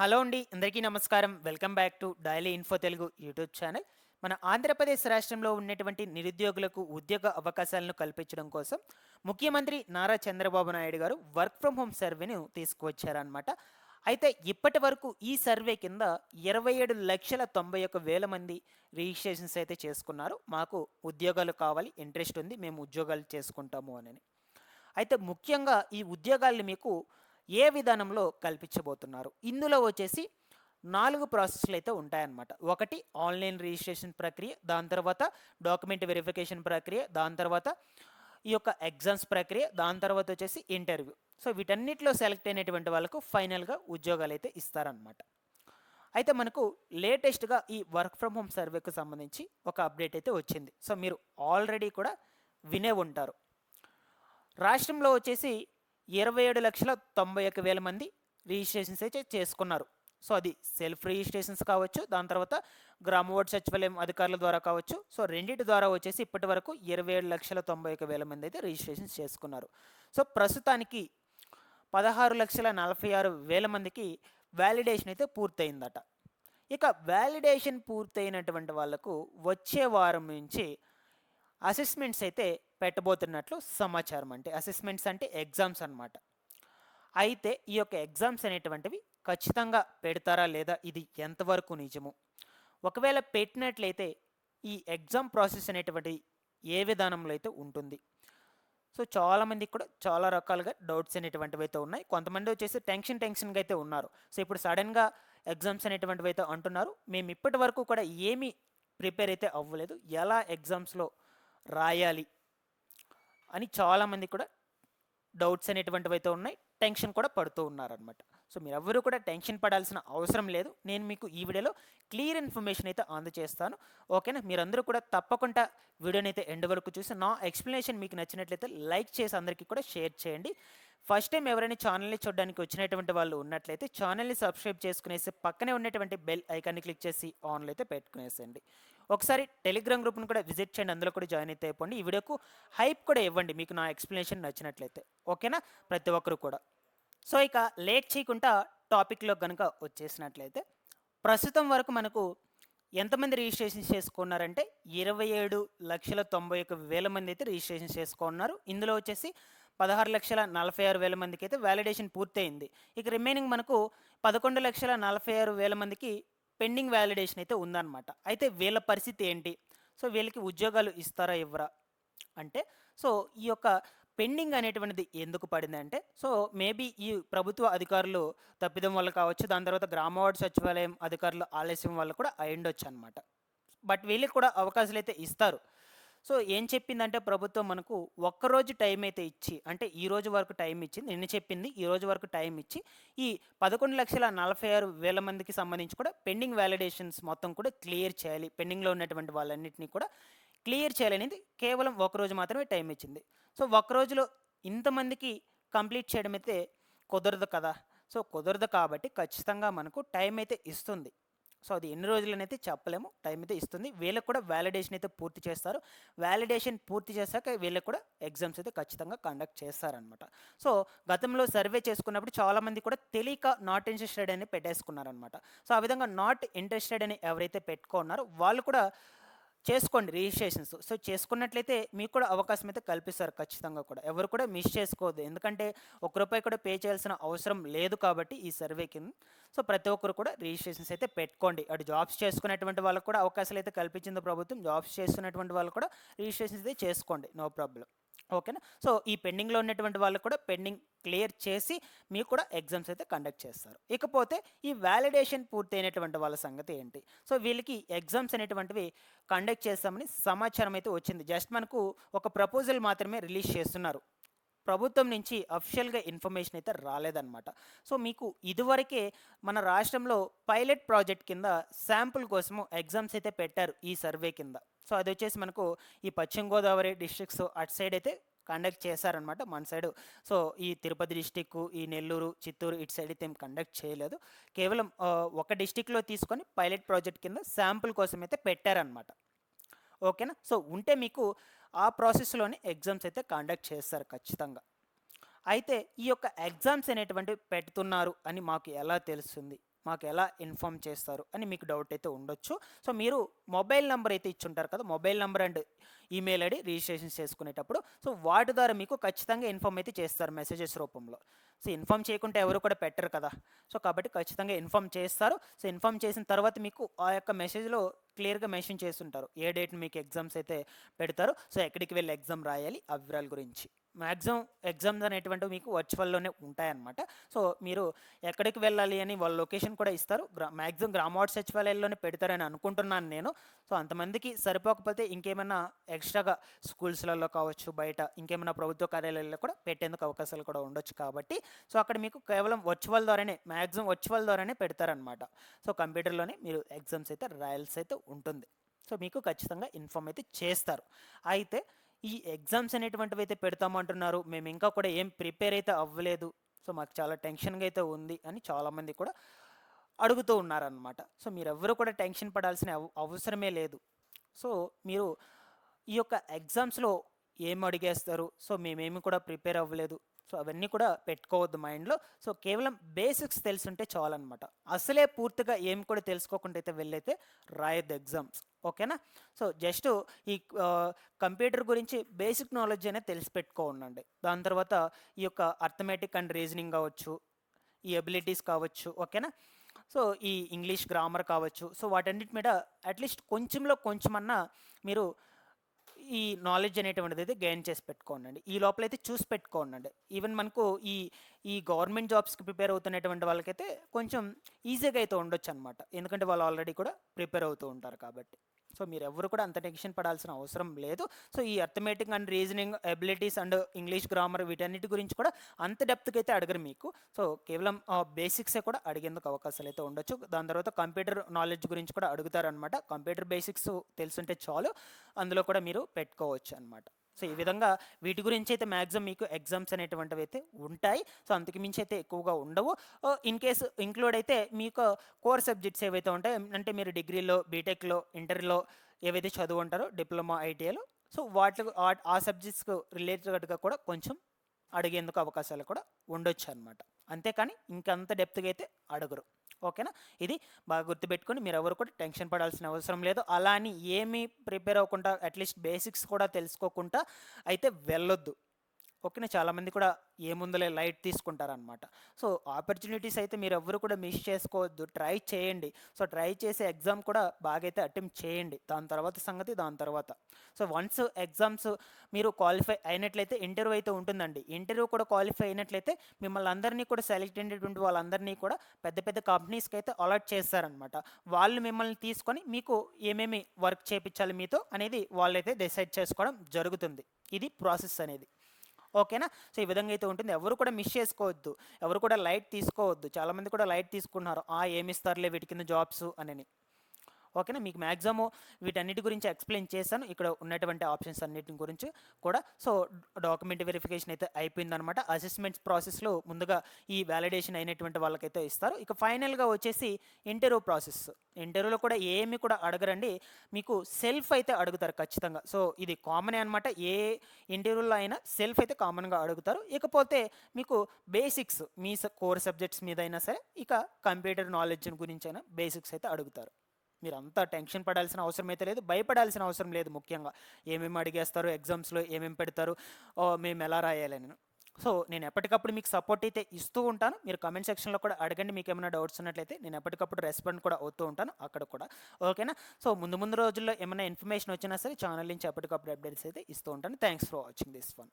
Hello అండి. అందరికీ నమస్కారం. Welcome back to daily info Telugu YouTube channel. మన ఆంధ్రప్రదేశ్ రాష్ట్రంలో ఉన్నటువంటి నిరుద్యోగులకు ఉద్యోగ అవకాశాలను కల్పించడం కోసం ముఖ్యమంత్రి నారా చంద్రబాబు నాయుడు గారు వర్క్ ఫ్రమ్ హోమ్ సర్వేను తీసుకువచ్చారనమాట. అయితే ఇప్పటి వరకు ఈ సర్వే కింద 27,91,000 మంది రిజిస్ట్రేషన్స్ అయితే చేసుకున్నారు. మాకు ఉద్యోగాలు కావాలి, ఇంట్రెస్ట్ ఉంది, మేము ఉద్యోగాలు చేసుకుంటాము అని. అయితే ముఖ్యంగా ఈ ఉద్యోగాల్ని మీకు ఏ విధానంలో కల్పించబోతున్నారు? ఇందులో వచ్చేసి 4 ప్రాసెస్‌లు అయితే ఉంటాయన్నమాట. ఒకటి ఆన్‌లైన్ రిజిస్ట్రేషన్ ప్రక్రియ, దాని తర్వాత డాక్యుమెంట్ వెరిఫికేషన్ ప్రక్రియ, దాని తర్వాత ఈ యొక్క ఎగ్జామ్స్ ప్రక్రియ, దాని తర్వాత వచ్చేసి ఇంటర్వ్యూ. సో, వీటన్నిటిలో సెలెక్ట్ అయినటువంటి వాళ్ళకు ఫైనల్‌గా ఉద్యోగాలైతే ఇస్తారనమాట. అయితే మనకు లేటెస్ట్‌గా ఈ వర్క్ ఫ్రమ్ హోమ్ సర్వేకి సంబంధించి ఒక అప్డేట్ అయితే వచ్చింది. సో, మీరు ఆల్రెడీ కూడా వినే ఉంటారు. రాష్ట్రంలో వచ్చేసి 27,91,000 మంది రిజిస్ట్రేషన్స్ అయితే చేసుకున్నారు. సో, అది సెల్ఫ్ రిజిస్ట్రేషన్స్ కావచ్చు, దాని తర్వాత గ్రామ వార్డ్ సచివాలయం అధికారుల ద్వారా కావచ్చు. సో, రెండిటి ద్వారా వచ్చేసి ఇప్పటి వరకు 27,91,000 మంది అయితే రిజిస్ట్రేషన్స్ చేసుకున్నారు. సో, ప్రస్తుతానికి 16,46,000 మందికి వ్యాలిడేషన్ అయితే పూర్తయిందట. ఇక వ్యాలిడేషన్ పూర్తయినటువంటి వాళ్లకు వచ్చే వారం నుంచి అసెస్మెంట్స్ అయితే పెట్టబోతున్నట్లు సమాచారం. అంటే అసెస్మెంట్స్ అంటే ఎగ్జామ్స్ అన్నమాట. అయితే ఈ యొక్క ఎగ్జామ్స్ అనేటువంటివి ఖచ్చితంగా పెడతారా లేదా, ఇది ఎంతవరకు నిజము? ఒకవేళ పెట్టినట్లయితే ఈ ఎగ్జామ్ ప్రాసెస్ అనేటువంటిది ఏ విధానంలో అయితే ఉంటుంది? సో, చాలామందికి కూడా చాలా రకాలుగా డౌట్స్ అనేటువంటివి అయితే ఉన్నాయి. కొంతమంది వచ్చేసి టెన్షన్గా అయితే ఉన్నారు. సో, ఇప్పుడు సడన్గా ఎగ్జామ్స్ అనేటువంటివి అయితే అంటున్నారు. మేము ఇప్పటి వరకు కూడా ఏమీ ప్రిపేర్ అయితే అవ్వలేదు, ఎలా ఎగ్జామ్స్లో రాయాలి అని చాలామంది కూడా డౌట్స్ అనేటువంటివి అయితే ఉన్నాయి. టెన్షన్ కూడా పడుతూ ఉన్నారనమాట. సో, మీరెవ్వరూ కూడా టెన్షన్ పడాల్సిన అవసరం లేదు. నేను మీకు ఈ వీడియోలో క్లియర్ ఇన్ఫర్మేషన్ అయితే అందజేస్తాను. ఓకేనా? మీరందరూ కూడా తప్పకుండా వీడియోని అయితే ఎండ్ వరకు చూసి నా ఎక్స్ప్లెనేషన్ మీకు నచ్చినట్లయితే లైక్ చేసి అందరికీ కూడా షేర్ చేయండి. ఫస్ట్ టైం ఎవరైనా ఛానల్ని చూడడానికి వచ్చినటువంటి వాళ్ళు ఉన్నట్లయితే ఛానల్ని సబ్స్క్రైబ్ చేసుకునేసి పక్కనే ఉన్నటువంటి బెల్ ఐకాన్ని క్లిక్ చేసి ఆన్లో అయితే పెట్టుకునేసేయండి. ఒకసారి టెలిగ్రామ్ గ్రూప్ని కూడా విజిట్ చేయండి, అందులో కూడా జాయిన్ అయితే అయిపోండి. ఈ వీడియోకు హైప్ కూడా ఇవ్వండి మీకు నా ఎక్స్ప్లెనేషన్ నచ్చినట్లయితే. ఓకేనా? ప్రతి ఒక్కరు కూడా. సో, ఇక లేట్ చేయకుండా టాపిక్లో కనుక వచ్చేసినట్లయితే ప్రస్తుతం వరకు మనకు ఎంతమంది రిజిస్ట్రేషన్ చేసుకున్నారంటే 27,91,000 మంది అయితే రిజిస్ట్రేషన్ చేసుకున్నారు. ఇందులో వచ్చేసి 16,46,000 మందికి అయితే వ్యాలిడేషన్ పూర్తయింది. ఇక రిమైనింగ్ మనకు 11,46,000 మందికి పెండింగ్ వ్యాలిడేషన్ అయితే ఉందన్నమాట. అయితే వీళ్ళ పరిస్థితి ఏంటి? సో, వీళ్ళకి ఉద్యోగాలు ఇస్తారా ఇవ్వరా అంటే, సో, ఈ యొక్క పెండింగ్ అనేటువంటిది ఎందుకు పడిందంటే, సో, మేబీ ఈ ప్రభుత్వ అధికారులు తప్పిదం వల్ల కావచ్చు, దాని తర్వాత గ్రామ వార్డు సచివాలయం అధికారులు ఆలస్యం వల్ల కూడా అయ్యుండొచ్చు అనమాట. బట్ వీళ్ళకి కూడా అవకాశాలైతే ఇస్తారు. సో, ఏం చెప్పిందంటే ప్రభుత్వం మనకు ఒక్కరోజు టైం అయితే ఇచ్చి, అంటే ఈ రోజు వరకు టైం ఇచ్చింది. నిన్న చెప్పింది ఈ రోజు వరకు టైం ఇచ్చి, ఈ 11,46,000 మందికి సంబంధించి కూడా పెండింగ్ వ్యాలిడేషన్స్ మొత్తం కూడా క్లియర్ చేయాలి. పెండింగ్‌లో ఉన్నటువంటి వాళ్ళన్నిటిని కూడా క్లియర్ చేయాలనేది కేవలం ఒకరోజు మాత్రమే టైం ఇచ్చింది. సో, ఒక్క రోజులో ఇంతమందికి కంప్లీట్ చేయడం అయితే కుదరదు కదా! సో, కుదరదు కాబట్టి ఖచ్చితంగా మనకు టైం అయితే ఇస్తుంది. సో, అది ఎన్ని రోజులనైతే చెప్పలేము. టైం అయితే ఇస్తుంది. వీళ్ళకి కూడా వ్యాలిడేషన్ అయితే పూర్తి చేస్తారు. వ్యాలిడేషన్ పూర్తి చేశాక వీళ్ళకి కూడా ఎగ్జామ్స్ అయితే ఖచ్చితంగా కండక్ట్ చేస్తారనమాట. సో, గతంలో సర్వే చేసుకున్నప్పుడు చాలామంది కూడా తెలియక నాట్ ఇంట్రెస్టెడ్ అని పెట్టేసుకున్నారనమాట. సో, ఆ విధంగా నాట్ ఇంట్రెస్టెడ్ అని ఎవరైతే పెట్టుకున్నారో వాళ్ళు కూడా చేసుకోండి రిజిస్ట్రేషన్స్. సో, చేసుకున్నట్లయితే మీకు కూడా అవకాశం అయితే కల్పిస్తారు ఖచ్చితంగా కూడా. ఎవరు కూడా మిస్ చేసుకోవద్దు. ఎందుకంటే రూపాయి కూడా పే చేయాల్సిన అవసరం లేదు కాబట్టి ఈ సర్వే కింద. సో, ప్రతి ఒక్కరు కూడా రిజిస్ట్రేషన్స్ అయితే పెట్టుకోండి. అటు జాబ్స్ చేసుకునేటువంటి వాళ్ళకి కూడా అవకాశాలు అయితే కల్పించింది ప్రభుత్వం. జాబ్స్ చేస్తున్నటువంటి వాళ్ళు కూడా రిజిస్ట్రేషన్స్ అయితే చేసుకోండి. No problem. ఓకేనా? సో, ఈ పెండింగ్‌లో ఉన్నటువంటి వాళ్ళకి కూడా పెండింగ్ క్లియర్ చేసి మీకు కూడా ఎగ్జామ్స్ అయితే కండక్ట్ చేస్తారు. ఇకపోతే ఈ వ్యాలిడేషన్ పూర్తయినటువంటి వాళ్ళ సంగతి ఏంటి? సో, వీళ్ళకి ఎగ్జామ్స్ అనేటువంటివి కండక్ట్ చేస్తామని సమాచారం అయితే వచ్చింది. జస్ట్ మనకు ఒక ప్రపోజల్ మాత్రమే రిలీజ్ చేస్తున్నారు. ప్రభుత్వం నుంచి అఫీషియల్‌గా ఇన్ఫర్మేషన్ అయితే రాలేదన్నమాట. సో, మీకు ఇదివరకే మన రాష్ట్రంలో పైలట్ ప్రాజెక్ట్ కింద శాంపుల్ కోసము ఎగ్జామ్స్ అయితే పెట్టారు ఈ సర్వే కింద. సో, అదొచ్చేసి మనకు ఈ పశ్చిమ గోదావరి డిస్ట్రిక్ట్స్ అటు సైడ్ అయితే కండక్ట్ చేశారనమాట. మన సైడు సో, ఈ తిరుపతి డిస్టిక్కు, ఈ నెల్లూరు, చిత్తూరు ఇటు సైడ్ అయితే ఏం కండక్ట్ చేయలేదు. కేవలం ఒక డిస్టిక్‌లో తీసుకొని పైలట్ ప్రాజెక్ట్ కింద శాంపుల్ కోసం అయితే పెట్టారనమాట. ఓకేనా? సో, ఉంటే మీకు ఆ ప్రాసెస్‌లోనే ఎగ్జామ్స్ అయితే కండక్ట్ చేస్తారు ఖచ్చితంగా. అయితే ఈ యొక్క ఎగ్జామ్స్ అనేటువంటివి పెడుతున్నారు అని మాకు ఎలా తెలుస్తుంది? మాకు ఎలా ఇన్ఫామ్ చేస్తారు అని మీకు డౌట్ అయితే ఉండొచ్చు. సో మీరు మొబైల్ నెంబర్ అయితే ఇచ్చుంటారు కదా, mobile number and email ID registration చేసుకునేటప్పుడు సో వాటి ద్వారా మీకు ఖచ్చితంగా ఇన్ఫామ్ అయితే చేస్తారు మెసేజెస్ రూపంలో. సో ఇన్ఫామ్ చేయకుంటే ఎవరు కూడా పెట్టరు కదా, సో కాబట్టి ఖచ్చితంగా ఇన్ఫామ్ చేస్తారు. సో ఇన్ఫామ్ చేసిన తర్వాత మీకు ఆ యొక్క మెసేజ్లో క్లియర్గా మెన్షన్ చేస్తుంటారు ఏ డేట్ మీకు ఎగ్జామ్స్ అయితే పెడతారు, సో ఎక్కడికి వెళ్ళి ఎగ్జామ్ రాయాలి ఆ వివరాల గురించి. మ్యాక్సిమం ఎగ్జామ్స్ అనేటువంటివి మీకు వర్చువల్లోనే ఉంటాయన్నమాట. సో మీరు ఎక్కడికి వెళ్ళాలి అని వాళ్ళ లొకేషన్ కూడా ఇస్తారు. మ్యాక్సిమం గ్రామ వార్డ్ సచివాలయాల్లోనే పెడతారని అనుకుంటున్నాను నేను. సో అంతమందికి సరిపోకపోతే ఇంకేమైనా ఎక్స్ట్రాగా స్కూల్స్లలో కావచ్చు, బయట ఇంకేమైనా ప్రభుత్వ కార్యాలయాల్లో కూడా పెట్టేందుకు అవకాశాలు కూడా ఉండొచ్చు. కాబట్టి సో అక్కడ మీకు కేవలం వర్చువల్ ద్వారానే, మ్యాక్సిమం వర్చువల్ ద్వారానే పెడతారనమాట. సో కంప్యూటర్లోనే మీరు ఎగ్జామ్స్ అయితే రాయాల్సి అయితే ఉంటుంది. సో మీకు ఖచ్చితంగా ఇన్ఫామ్ అయితే చేస్తారు. అయితే ఈ ఎగ్జామ్స్ అనేటువంటివి అయితే పెడతామంటున్నారు, మేము ఇంకా కూడా ఏం ప్రిపేర్ అయితే అవ్వలేదు, సో మాకు చాలా టెన్షన్గా అయితే ఉంది అని చాలామంది కూడా అడుగుతూ ఉన్నారనమాట. సో మీరెవ్వరూ కూడా టెన్షన్ పడాల్సిన అవసరమే లేదు. సో మీరు ఈ యొక్క ఎగ్జామ్స్లో ఏం అడిగేస్తారు, సో మేమేమి కూడా ప్రిపేర్ అవ్వలేదు, సో అవన్నీ కూడా పెట్టుకోవద్దు మైండ్లో. సో కేవలం బేసిక్స్ తెలుసుంటే చాలన్నమాట. అసలే పూర్తిగా ఏం కూడా తెలుసుకోకుండా అయితే వెళ్ళైతే రాయొద్దు ఎగ్జామ్స్, ఓకేనా. సో జస్ట్ ఈ కంప్యూటర్ గురించి బేసిక్ నాలెడ్జ్ అనేది తెలిసి పెట్టుకోండి. దాని తర్వాత ఈ యొక్క అర్థమెటిక్ అండ్ రీజనింగ్ కావచ్చు, ఈ ఎబిలిటీస్ కావచ్చు, ఓకేనా. సో ఈ ఇంగ్లీష్ గ్రామర్ కావచ్చు, సో వాటన్నిటి మీద అట్లీస్ట్ కొంచెంలో కొంచెమన్నా మీరు ఈ నాలెడ్జ్ అనేటువంటిది అయితే గెయిన్ చేసి పెట్టుకోండి. ఈ లోపల అయితే చూసి పెట్టుకోండి. ఈవెన్ మనకు ఈ ఈ గవర్నమెంట్ జాబ్స్కి ప్రిపేర్ అవుతున్నటువంటి వాళ్ళకైతే కొంచెం ఈజీగా అయితే ఉండొచ్చు అనమాట, ఎందుకంటే వాళ్ళు ఆల్రెడీ కూడా ప్రిపేర్ అవుతూ ఉంటారు కాబట్టి. సో మీరు ఎవరు కూడా అంత టెన్షన్ పడాల్సిన అవసరం లేదు. సో ఈ arithmetic and reasoning abilities and English grammar వీటన్నిటి గురించి కూడా అంత డెప్త్కి అయితే అడగరు మీకు. సో కేవలం బేసిక్సే కూడా అడిగేందుకు అవకాశాలు అయితే ఉండొచ్చు. దాని తర్వాత కంప్యూటర్ నాలెడ్జ్ గురించి కూడా అడుగుతారనమాట. కంప్యూటర్ బేసిక్స్ తెలుసుంటే చాలు, అందులో కూడా మీరు పెట్టుకోవచ్చు అనమాట. సో ఈ విధంగా వీటి గురించి అయితే మ్యాక్సిమం మీకు ఎగ్జామ్స్ అనేటువంటివి అయితే ఉంటాయి. సో అంతకు మించి అయితే ఎక్కువగా ఉండవు. ఇన్ కేసు ఇంక్లూడ్ అయితే మీకు కోర్ సబ్జెక్ట్స్ ఏవైతే ఉంటాయో, అంటే మీరు డిగ్రీలో, బీటెక్లో, ఇంటర్లో ఏవైతే చదువు ఉంటారో, డిప్లొమా, ఐటీఐలో, సో ఆ సబ్జెక్ట్స్కు రిలేటెడ్గా కూడా కొంచెం అడిగేందుకు అవకాశాలు కూడా ఉండొచ్చు అనమాట. అంతేకాని ఇంకంత డెప్త్గా అయితే అడగరు, ఓకేనా. ఇది బాగా గుర్తుపెట్టుకొని మీరు ఎవరు కూడా టెన్షన్ పడాల్సిన అవసరం లేదు. అలా అని ఏమీ ప్రిపేర్ అవ్వకుండా అట్లీస్ట్ బేసిక్స్ కూడా తెలుసుకోకుండా అయితే వెళ్ళొద్దు, ఓకేనా. చాలామంది కూడా ఏముందులే లైట్ తీసుకుంటారనమాట. సో ఆపర్చునిటీస్ అయితే మీరు ఎవరు కూడా మిస్ చేసుకోవద్దు, ట్రై చేయండి. సో ట్రై చేసే ఎగ్జామ్ కూడా బాగా అయితే అటెంప్ట్ చేయండి. దాని తర్వాత సంగతి దాని తర్వాత. సో వన్స్ ఎగ్జామ్స్ మీరు క్వాలిఫై అయినట్లయితే ఇంటర్వ్యూ అయితే ఉంటుందండి. ఇంటర్వ్యూ కూడా క్వాలిఫై అయినట్లయితే మిమ్మల్ని అందరినీ కూడా సెలెక్ట్ అయినటువంటి వాళ్ళందరినీ కూడా పెద్ద పెద్ద కంపెనీస్కి అయితే అలాట్ చేస్తారనమాట. వాళ్ళు మిమ్మల్ని తీసుకొని మీకు ఏమేమి వర్క్ చేయించాలి మీతో అనేది వాళ్ళైతే డిసైడ్ చేసుకోవడం జరుగుతుంది. ఇది ప్రాసెస్ అనేది, ఓకేనా. సో ఈ విధంగా అయితే ఉంటుంది. ఎవరు కూడా మిస్ చేసుకోవద్దు, ఎవరు కూడా లైట్ తీసుకోవద్దు. చాలామంది కూడా లైట్ తీసుకున్నారు, ఏమి ఇస్తారులే వీటి కింద జాబ్స్ అని, ఓకేనా. మీకు మ్యాక్సిమం వీటన్నిటి గురించి ఎక్స్ప్లెయిన్ చేశాను, ఇక్కడ ఉన్నటువంటి ఆప్షన్స్ అన్నిటి గురించి కూడా. సో డాక్యుమెంట్ వెరిఫికేషన్ అయితే అయిపోయిందనమాట. అసెస్మెంట్స్ ప్రాసెస్లో ముందుగా ఈ వ్యాలిడేషన్ అయినటువంటి వాళ్ళకైతే ఇస్తారు. ఇక ఫైనల్గా వచ్చేసి ఇంటర్వ్యూ ప్రాసెస్. ఇంటర్వ్యూలో కూడా ఏమి కూడా అడగరండి, మీకు సెల్ఫ్ అయితే అడుగుతారు ఖచ్చితంగా. సో ఇది కామనే అనమాట, ఏ ఇంటర్వ్యూలో అయినా సెల్ఫ్ అయితే కామన్గా అడుగుతారు. ఇకపోతే మీకు బేసిక్స్ మీ కోర్ సబ్జెక్ట్స్ మీద అయినా సరే, ఇక కంప్యూటర్ నాలెడ్జ్ గురించి అయినా బేసిక్స్ అయితే అడుగుతారు. మీరు అంతా టెన్షన్ పడాల్సిన అవసరం అయితే లేదు, భయపడాల్సిన అవసరం లేదు. ముఖ్యంగా ఏమేమి అడిగేస్తారు, ఎగ్జామ్స్లో ఏమేమి పెడతారు, మేము ఎలా రాయాలని. సో నేను ఎప్పటికప్పుడు మీకు సపోర్ట్ అయితే ఇస్తూ ఉంటాను. మీరు కమెంట్ సెక్షన్లో కూడా అడగండి, మీకు ఏమైనా డౌట్స్ ఉన్నట్లయితే నేను ఎప్పటికప్పుడు రెస్పాండ్ కూడా అవుతూ ఉంటాను అక్కడ కూడా, ఓకేనా. సో ముందు రోజుల్లో ఏమైనా ఇన్ఫర్మేషన్ వచ్చినా సరే ఛానల్ నుంచి ఎప్పటికప్పుడు అప్డేట్స్ అయితే ఇస్తూ ఉంటాను. Thanks for watching this one.